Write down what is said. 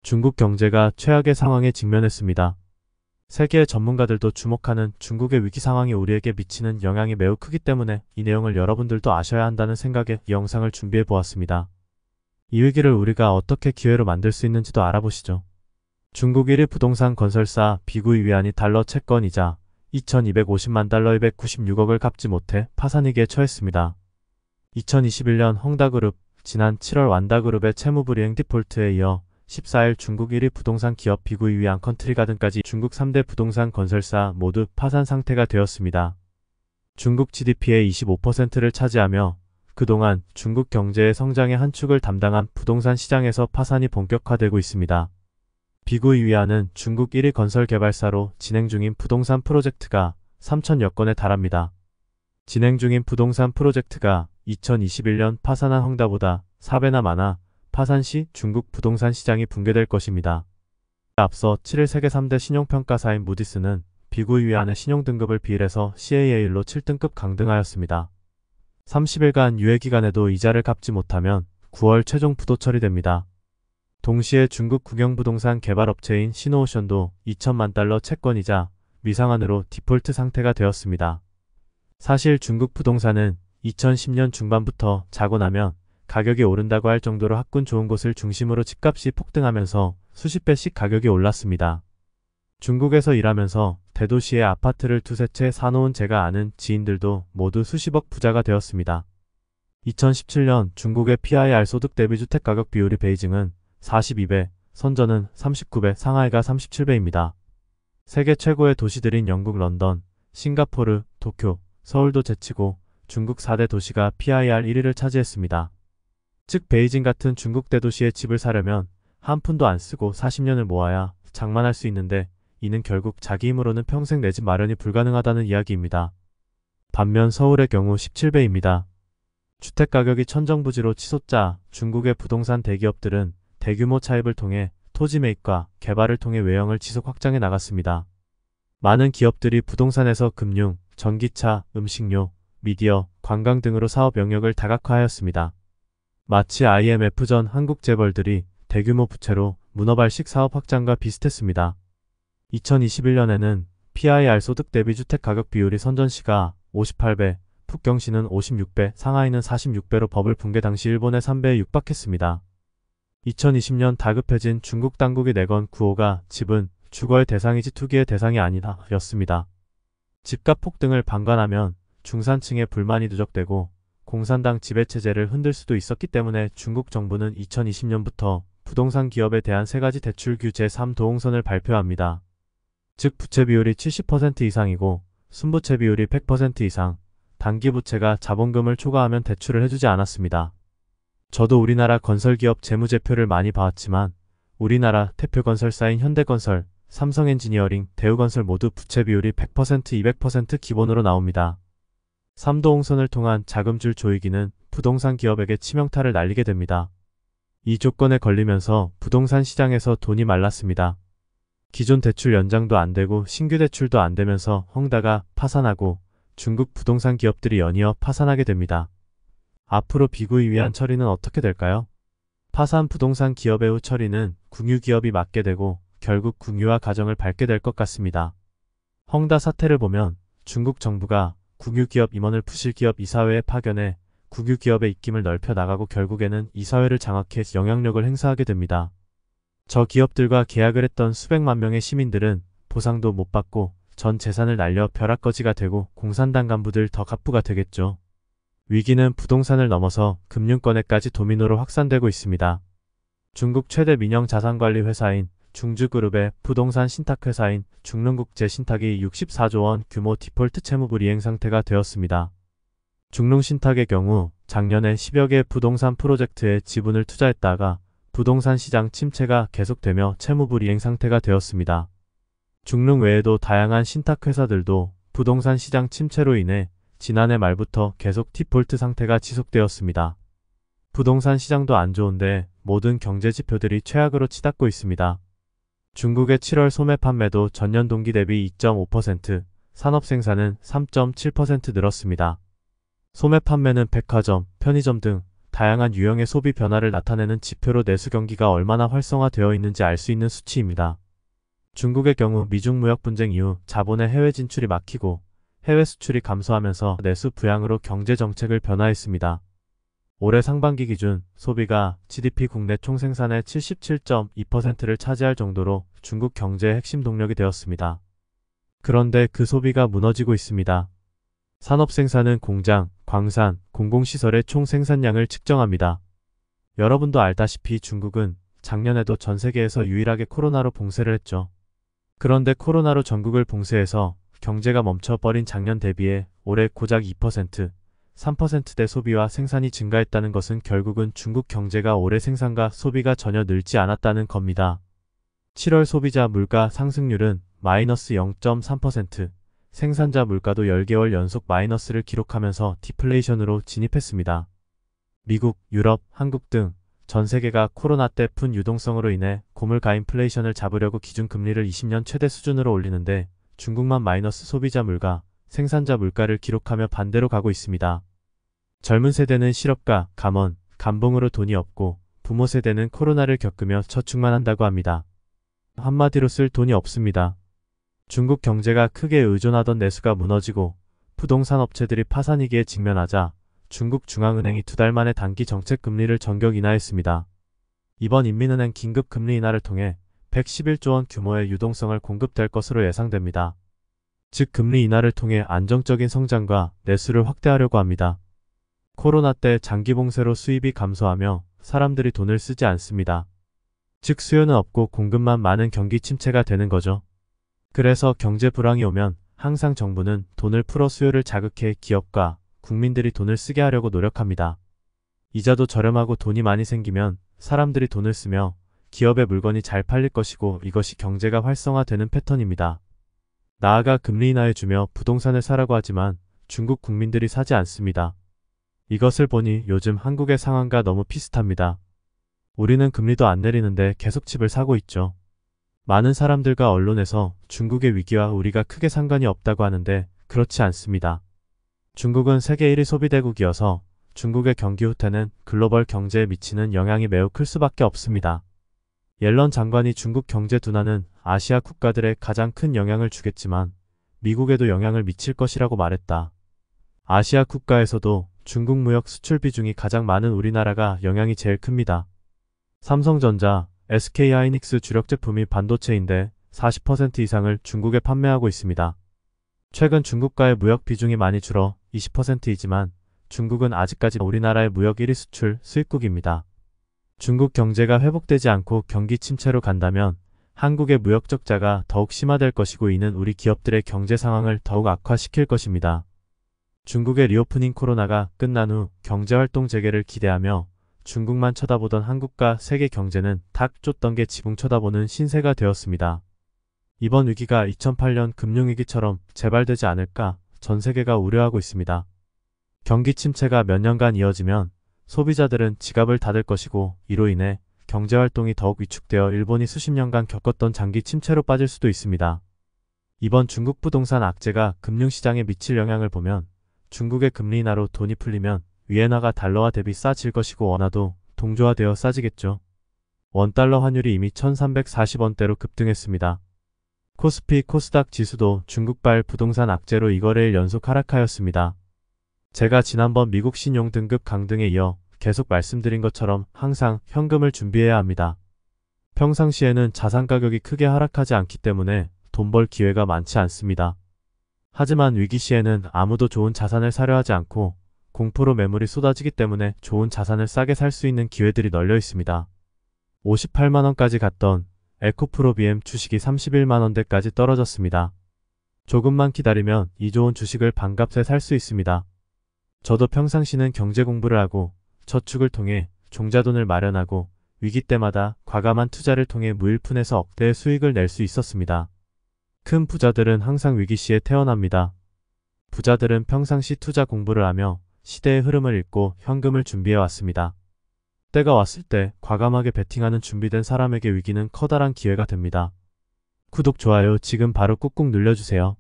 중국 경제가 최악의 상황에 직면했습니다. 세계 전문가들도 주목하는 중국의 위기 상황이 우리에게 미치는 영향이 매우 크기 때문에 이 내용을 여러분들도 아셔야 한다는 생각에 이 영상을 준비해 보았습니다. 이 위기를 우리가 어떻게 기회로 만들 수 있는지도 알아보시죠. 중국 1위 부동산 건설사 비구이 위안이 달러 채권이자 2250만 달러 296억을 갚지 못해 파산위기에 처했습니다. 2021년 헝다그룹, 지난 7월 완다그룹의 채무불이행 디폴트에 이어 14일 중국 1위 부동산 기업 비구이 위안 컨트리가든까지 중국 3대 부동산 건설사 모두 파산 상태가 되었습니다. 중국 GDP의 25%를 차지하며 그동안 중국 경제의 성장의 한 축을 담당한 부동산 시장에서 파산이 본격화되고 있습니다. 비구이 위안은 중국 1위 건설 개발사로 진행 중인 부동산 프로젝트가 3,000여 건에 달합니다. 진행 중인 부동산 프로젝트가 2021년 파산한 헝다보다 4배나 많아 파산 시 중국 부동산 시장이 붕괴될 것입니다. 앞서 7일 세계 3대 신용평가사인 무디스는 비구이 위안의 신용등급을 비일해서 CAA1로 7등급 강등하였습니다. 30일간 유예기간에도 이자를 갚지 못하면 9월 최종 부도 처리됩니다. 동시에 중국 국영부동산 개발업체인 시노오션도 2천만 달러 채권이자 미상환으로 디폴트 상태가 되었습니다. 사실 중국 부동산은 2010년 중반부터 자고 나면 가격이 오른다고 할 정도로 학군 좋은 곳을 중심으로 집값이 폭등하면서 수십 배씩 가격이 올랐습니다. 중국에서 일하면서 대도시에 아파트를 두세 채 사놓은 제가 아는 지인들도 모두 수십억 부자가 되었습니다. 2017년 중국의 PIR 소득 대비 주택가격 비율이 베이징은 42배, 선전은 39배, 상하이가 37배입니다. 세계 최고의 도시들인 영국 런던, 싱가포르, 도쿄, 서울도 제치고 중국 4대 도시가 PIR 1위를 차지했습니다. 즉 베이징 같은 중국 대도시에 집을 사려면 한 푼도 안 쓰고 40년을 모아야 장만할 수 있는데 이는 결국 자기 힘으로는 평생 내 집 마련이 불가능하다는 이야기입니다. 반면 서울의 경우 17배입니다. 주택가격이 천정부지로 치솟자 중국의 부동산 대기업들은 대규모 차입을 통해 토지 매입과 개발을 통해 외형을 지속 확장해 나갔습니다. 많은 기업들이 부동산에서 금융, 전기차, 음식료, 미디어, 관광 등으로 사업 영역을 다각화하였습니다. 마치 IMF 전 한국 재벌들이 대규모 부채로 문어발식 사업 확장과 비슷했습니다. 2021년에는 PIR 소득 대비 주택 가격 비율이 선전시가 58배, 북경시는 56배, 상하이는 46배로 버블 붕괴 당시 일본의 3배에 육박했습니다. 2020년 다급해진 중국 당국이 내건 구호가 집은 주거의 대상이지 투기의 대상이 아니다 였습니다. 집값 폭등을 방관하면 중산층의 불만이 누적되고 공산당 지배체제를 흔들 수도 있었기 때문에 중국 정부는 2020년부터 부동산 기업에 대한 3가지 대출 규제 3도홍선을 발표합니다. 즉 부채 비율이 70% 이상이고 순부채 비율이 100% 이상, 단기부채가 자본금을 초과하면 대출을 해주지 않았습니다. 저도 우리나라 건설기업 재무제표를 많이 봐왔지만 우리나라 대표 건설사인 현대건설, 삼성엔지니어링, 대우건설 모두 부채 비율이 100%, 200% 기본으로 나옵니다. 3도홍선을 통한 자금줄 조이기는 부동산 기업에게 치명타를 날리게 됩니다. 이 조건에 걸리면서 부동산 시장에서 돈이 말랐습니다. 기존 대출 연장도 안 되고 신규 대출도 안 되면서 헝다가 파산하고 중국 부동산 기업들이 연이어 파산하게 됩니다. 앞으로 비구이 위안 처리는 어떻게 될까요? 파산 부동산 기업의 후 처리는 국유기업이 맡게 되고 결국 국유화 과정을 밟게 될 것 같습니다. 헝다 사태를 보면 중국 정부가 국유기업 임원을 부실기업 이사회에 파견해 국유기업의 입김을 넓혀 나가고 결국에는 이사회를 장악해 영향력을 행사하게 됩니다. 저 기업들과 계약을 했던 수백만 명의 시민들은 보상도 못 받고 전 재산을 날려 벼락거지가 되고 공산당 간부들 더 갑부가 되겠죠. 위기는 부동산을 넘어서 금융권에까지 도미노로 확산되고 있습니다. 중국 최대 민영 자산관리 회사인 중주그룹의 부동산 신탁회사인 중릉국제신탁이 64조 원 규모 디폴트 채무불이행 상태가 되었습니다. 중릉신탁의 경우 작년에 10여 개 부동산 프로젝트에 지분을 투자했다가 부동산 시장 침체가 계속되며 채무불이행 상태가 되었습니다. 중릉 외에도 다양한 신탁회사들도 부동산 시장 침체로 인해 지난해 말부터 계속 디폴트 상태가 지속되었습니다. 부동산 시장도 안 좋은데 모든 경제지표들이 최악으로 치닫고 있습니다. 중국의 7월 소매 판매도 전년 동기 대비 2.5%, 산업생산은 3.7% 늘었습니다. 소매 판매는 백화점, 편의점 등 다양한 유형의 소비 변화를 나타내는 지표로 내수 경기가 얼마나 활성화되어 있는지 알 수 있는 수치입니다. 중국의 경우 미중 무역 분쟁 이후 자본의 해외 진출이 막히고 해외 수출이 감소하면서 내수 부양으로 경제 정책을 변화했습니다. 올해 상반기 기준 소비가 GDP 국내 총생산의 77.2%를 차지할 정도로 중국 경제의 핵심 동력이 되었습니다. 그런데 그 소비가 무너지고 있습니다. 산업 생산은 공장, 광산, 공공시설의 총 생산량을 측정합니다. 여러분도 알다시피 중국은 작년에도 전 세계에서 유일하게 코로나로 봉쇄를 했죠. 그런데 코로나로 전국을 봉쇄해서 경제가 멈춰버린 작년 대비해 올해 고작 2%, 3%대 소비와 생산이 증가했다는 것은 결국은 중국 경제가 올해 생산과 소비가 전혀 늘지 않았다는 겁니다. 7월 소비자 물가 상승률은 마이너스 0.3%, 생산자 물가도 10개월 연속 마이너스를 기록하면서 디플레이션으로 진입했습니다. 미국, 유럽, 한국 등 전 세계가 코로나 때 푼 유동성으로 인해 고물가 인플레이션을 잡으려고 기준금리를 20년 최대 수준으로 올리는데 중국만 마이너스 소비자 물가, 생산자 물가를 기록하며 반대로 가고 있습니다. 젊은 세대는 실업가, 감원, 감봉으로 돈이 없고 부모 세대는 코로나를 겪으며 저축만 한다고 합니다. 한마디로 쓸 돈이 없습니다. 중국 경제가 크게 의존하던 내수가 무너지고 부동산 업체들이 파산위기에 직면하자 중국 중앙은행이 2달 만에 단기 정책 금리를 전격 인하했습니다. 이번 인민은행 긴급 금리 인하를 통해 111조 원 규모의 유동성을 공급될 것으로 예상됩니다. 즉 금리 인하를 통해 안정적인 성장과 내수를 확대하려고 합니다. 코로나 때 장기 봉쇄로 수입이 감소하며 사람들이 돈을 쓰지 않습니다. 즉 수요는 없고 공급만 많은 경기 침체가 되는 거죠. 그래서 경제 불황이 오면 항상 정부는 돈을 풀어 수요를 자극해 기업과 국민들이 돈을 쓰게 하려고 노력합니다. 이자도 저렴하고 돈이 많이 생기면 사람들이 돈을 쓰며 기업의 물건이 잘 팔릴 것이고 이것이 경제가 활성화되는 패턴입니다. 나아가 금리 인하해주며 부동산을 사라고 하지만 중국 국민들이 사지 않습니다. 이것을 보니 요즘 한국의 상황과 너무 비슷합니다. 우리는 금리도 안 내리는데 계속 집을 사고 있죠. 많은 사람들과 언론에서 중국의 위기와 우리가 크게 상관이 없다고 하는데 그렇지 않습니다. 중국은 세계 1위 소비대국이어서 중국의 경기 후퇴는 글로벌 경제에 미치는 영향이 매우 클 수밖에 없습니다. 옐런 장관이 중국 경제 둔화는 아시아 국가들에 가장 큰 영향을 주겠지만 미국에도 영향을 미칠 것이라고 말했다. 아시아 국가에서도 중국 무역 수출 비중이 가장 많은 우리나라가 영향이 제일 큽니다. 삼성전자, SK하이닉스 주력 제품이 반도체인데 40% 이상을 중국에 판매하고 있습니다. 최근 중국과의 무역 비중이 많이 줄어 20%이지만 중국은 아직까지 우리나라의 무역 1위 수출 수입국입니다. 중국 경제가 회복되지 않고 경기 침체로 간다면 한국의 무역 적자가 더욱 심화될 것이고 이는 우리 기업들의 경제 상황을 더욱 악화시킬 것입니다. 중국의 리오프닝 코로나가 끝난 후 경제활동 재개를 기대하며 중국만 쳐다보던 한국과 세계 경제는 닭 쫓던 게 지붕 쳐다보는 신세가 되었습니다. 이번 위기가 2008년 금융위기처럼 재발되지 않을까 전 세계가 우려하고 있습니다. 경기 침체가 몇 년간 이어지면 소비자들은 지갑을 닫을 것이고 이로 인해 경제활동이 더욱 위축되어 일본이 수십 년간 겪었던 장기 침체로 빠질 수도 있습니다. 이번 중국 부동산 악재가 금융시장에 미칠 영향을 보면 중국의 금리 인하로 돈이 풀리면 위엔화가 달러화 대비 싸질 것이고 원화도 동조화되어 싸지겠죠. 원달러 환율이 이미 1340원대로 급등했습니다. 코스피 코스닥 지수도 중국발 부동산 악재로 이거래일 연속 하락하였습니다. 제가 지난번 미국 신용 등급 강등에 이어 계속 말씀드린 것처럼 항상 현금을 준비해야 합니다. 평상시에는 자산 가격이 크게 하락하지 않기 때문에 돈 벌 기회가 많지 않습니다. 하지만 위기 시에는 아무도 좋은 자산을 사려 하지 않고 공포로 매물이 쏟아지기 때문에 좋은 자산을 싸게 살 수 있는 기회들이 널려 있습니다. 58만원까지 갔던 에코프로비엠 주식이 31만원대까지 떨어졌습니다. 조금만 기다리면 이 좋은 주식을 반값에 살 수 있습니다. 저도 평상시는 경제 공부를 하고 저축을 통해 종자돈을 마련하고 위기 때마다 과감한 투자를 통해 무일푼에서 억대의 수익을 낼 수 있었습니다. 큰 부자들은 항상 위기 시에 태어납니다. 부자들은 평상시 투자 공부를 하며 시대의 흐름을 읽고 현금을 준비해 왔습니다. 때가 왔을 때 과감하게 베팅하는 준비된 사람에게 위기는 커다란 기회가 됩니다. 구독, 좋아요 지금 바로 꾹꾹 눌러주세요.